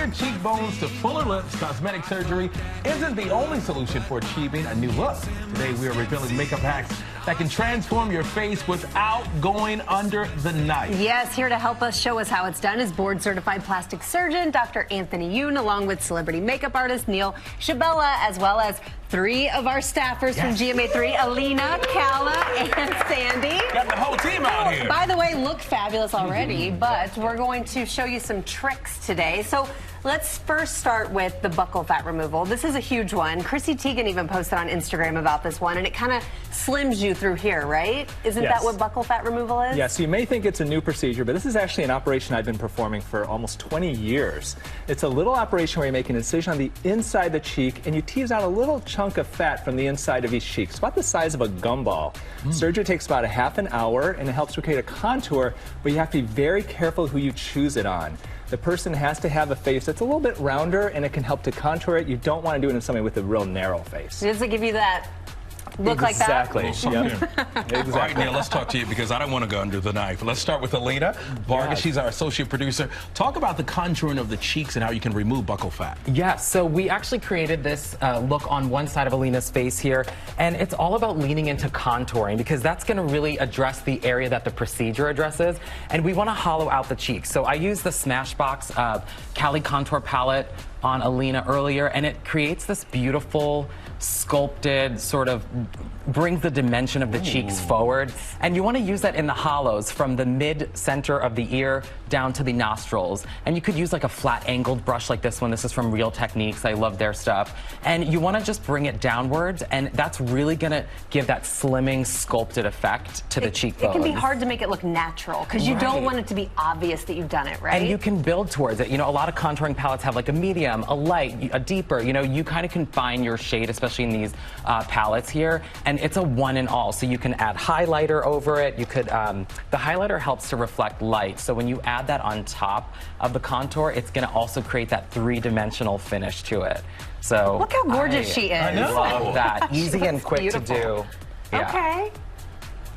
higher cheekbones to fuller lips, cosmetic surgery isn't the only solution for achieving a new look. Today, we are revealing makeup hacks that can transform your face without going under the knife. Yes, here to help us show us how it's done is board-certified plastic surgeon Dr. Anthony Youn, along with celebrity makeup artist Neil Scibelli, as well as three of our staffers from GMA3, Alina, Kala, and Sandy. Got the whole team out here. By the way, look fabulous already, but we're going to show you some tricks today. So let's first start with the buccal fat removal. This is a huge one. Chrissy Teigen even posted on Instagram about this one, and it kind of slims you through here, right? Isn't that what buccal fat removal is? Yes, you may think it's a new procedure, but this is actually an operation I've been performing for almost 20 years. It's a little operation where you make an incision on the inside of the cheek, and you tease out a little chunk of fat from the inside of each cheek. It's about the size of a gumball. Surgery takes about a half an hour, and it helps to create a contour, but you have to be very careful who you choose it on. The person has to have a face that's a little bit rounder, and it can help to contour it. You don't want to do it in somebody with a real narrow face. Does it give you that look like that? Exactly. All right, Neil, let's talk to you because I don't want to go under the knife. Let's start with Alina Vargas. She's our associate producer. Talk about the contouring of the cheeks and how you can remove buccal fat. Yeah, so we actually created this look on one side of Alina's face here, and it's all about leaning into contouring because that's going to really address the area that the procedure addresses, and we want to hollow out the cheeks. So I used the Smashbox Cali Contour Palette on Alina earlier, and it creates this beautiful sculpted sort of brings the dimension of the cheeks forward, and you want to use that in the hollows from the mid-center of the ear down to the nostrils. And you could use like a flat angled brush like this one. This is from Real Techniques. I love their stuff. And you want to just bring it downwards, and that's really going to give that slimming sculpted effect to the cheekbones. It can be hard to make it look natural because you don't want it to be obvious that you've done it, right? And you can build towards it. You know, a lot of contouring palettes have like a medium, a light, a deeper. You know, you kind of can find your shade, especially in these palettes here. And it's a one and all. So you can add highlighter over it. You could, the highlighter helps to reflect light. So when you add that on top of the contour, it's going to also create that three-dimensional finish to it. So look how gorgeous she is. I love that. Easy and quick to do. Yeah. Okay.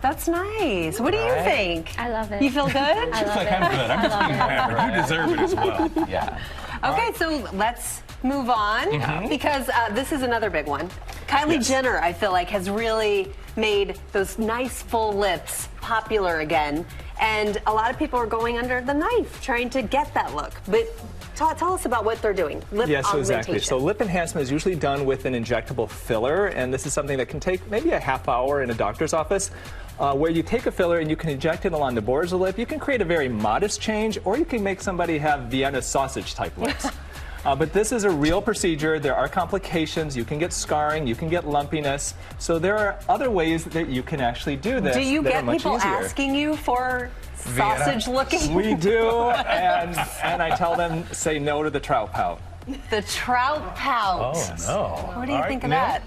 That's nice. What do you think? I love it. You feel good? I love it. I'm good. I'm just being happy. You deserve it as well. Yeah. Okay, so let's move on because this is another big one. Kylie Jenner, I feel like, has really made those nice full lips popular again. And a lot of people are going under the knife trying to get that look. But tell us about what they're doing. Lip augmentation. Exactly. So lip enhancement is usually done with an injectable filler, and this is something that can take maybe a half hour in a doctor's office. Where you take a filler and you can inject it along the borders of the lip. You can create a very modest change, or you can make somebody have Vienna sausage type lips. But this is a real procedure. There are complications. You can get scarring. You can get lumpiness. So there are other ways that you can actually do this. Do you that get are much people easier. asking you for sausage looking? We do, and I tell them, say no to the trout pout. The trout pout. Oh, no. What do you think of that?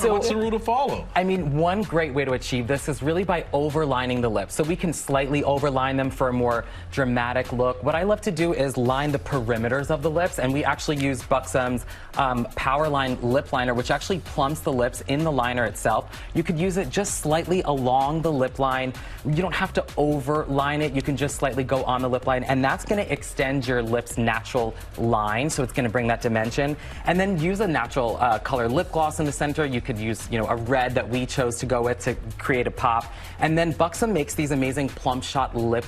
So what's the rule to follow? I mean, one great way to achieve this is really by overlining the lips. So we can slightly overline them for a more dramatic look. What I love to do is line the perimeters of the lips, and we actually use Buxom's Powerline Lip Liner, which actually plumps the lips in the liner itself. You could use it just slightly along the lip line. You don't have to overline it. You can just slightly go on the lip line, and that's going to extend your lips' natural line. So it's going to bring that dimension. And then use a natural color lip gloss in the center. You could use, you know, a red that we chose to go with to create a pop. And then Buxom makes these amazing Plump Shot lip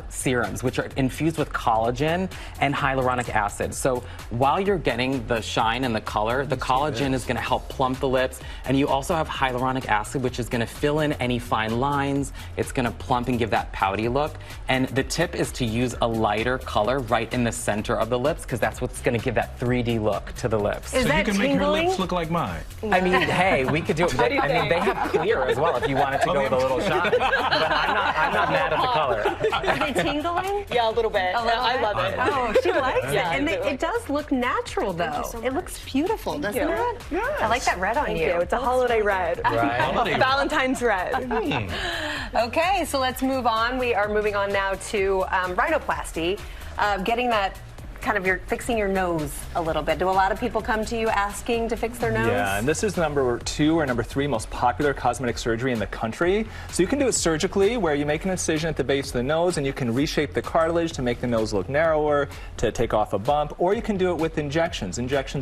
serums, which are infused with collagen and hyaluronic acid. So while you're getting the shine and the color, the collagen is going to help plump the lips. And you also have hyaluronic acid, which is going to fill in any fine lines. It's going to plump and give that pouty look. And the tip is to use a lighter color right in the center of the lips, because that's what's going to give that 3D look to the lips. Is so that you can tingling? make her lips look like mine. I mean, hey, we could do it. I mean, they have clear as well if you wanted to go with a little shine. But I'm not mad at the color. Are they tingling? Yeah, a little bit. I love it. Oh, she likes Yeah, it. And it does look natural, though. It looks beautiful, doesn't it? Yes. I like that red on you. It's a holiday red. Right. Valentine's red. Okay, so let's move on. We are moving on now to rhinoplasty, getting that kind of fixing your nose a little bit. Do a lot of people come to you asking to fix their nose? Yeah, and this is number 2 or number 3 most popular cosmetic surgery in the country. So you can do it surgically, where you make an incision at the base of the nose and you can reshape the cartilage to make the nose look narrower, to take off a bump, or you can do it with injections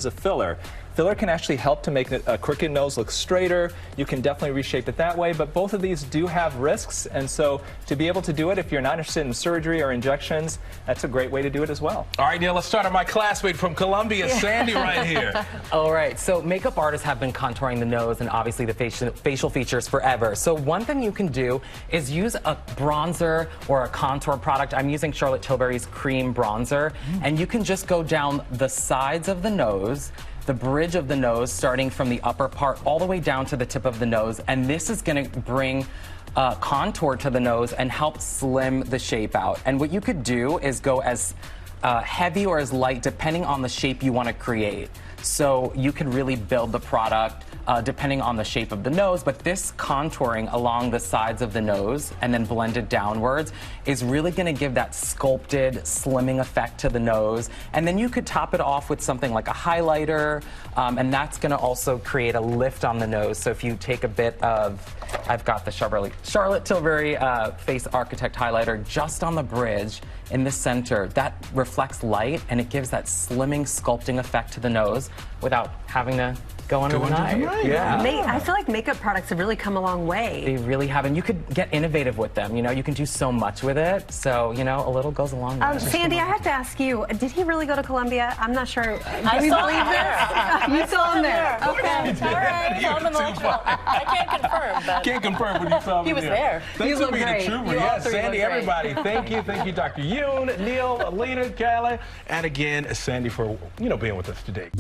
of filler. Filler can actually help to make a crooked nose look straighter. You can definitely reshape it that way, but both of these do have risks, and so to be able to do it, if you're not interested in surgery or injections, that's a great way to do it as well. All right, Neil, let's start on my classmate from Columbia, Sandy, right here. All right, so makeup artists have been contouring the nose and obviously the facial features forever. So one thing you can do is use a bronzer or a contour product. I'm using Charlotte Tilbury's cream bronzer, and you can just go down the sides of the nose, the bridge of the nose, starting from the upper part all the way down to the tip of the nose, and this is going to bring contour to the nose and help slim the shape out. And what you could do is go as heavy or as light depending on the shape you want to create. So you can really build the product depending on the shape of the nose, but this contouring along the sides of the nose and then blended downwards is really going to give that sculpted, slimming effect to the nose. And then you could top it off with something like a highlighter, and that's going to also create a lift on the nose. So if you take a bit of, I've got the Charlotte Tilbury Face Architect highlighter just on the bridge in the center, that reflects light and it gives that slimming, sculpting effect to the nose without having to go under the knife. Yeah. I feel like makeup products have really come a long way. They really have, and you could get innovative with them. You know, you can do so much with it. So, you know, a little goes a long way. Sandy, I have to ask you, did he really go to Columbia? I'm not sure. I saw him there. You saw him there. Okay. All right. Saw him in the I can't confirm, but Can't confirm when you saw him. he was there. Thanks You for look being great. a trooper. You all Yes, three Sandy, look great. everybody. Thank you, Dr. Youn, Neil, Alina, Callie, and again, Sandy for being with us today.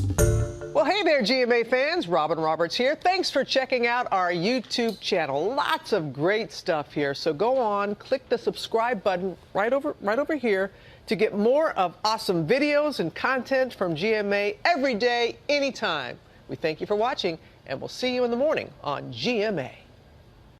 Well, hey there, GMA fans. Robin Roberts here. Thanks for checking out our YouTube channel. Lots of great stuff here. So go on, click the subscribe button right over here to get more of awesome videos and content from GMA every day, anytime. We thank you for watching, and we'll see you in the morning on GMA.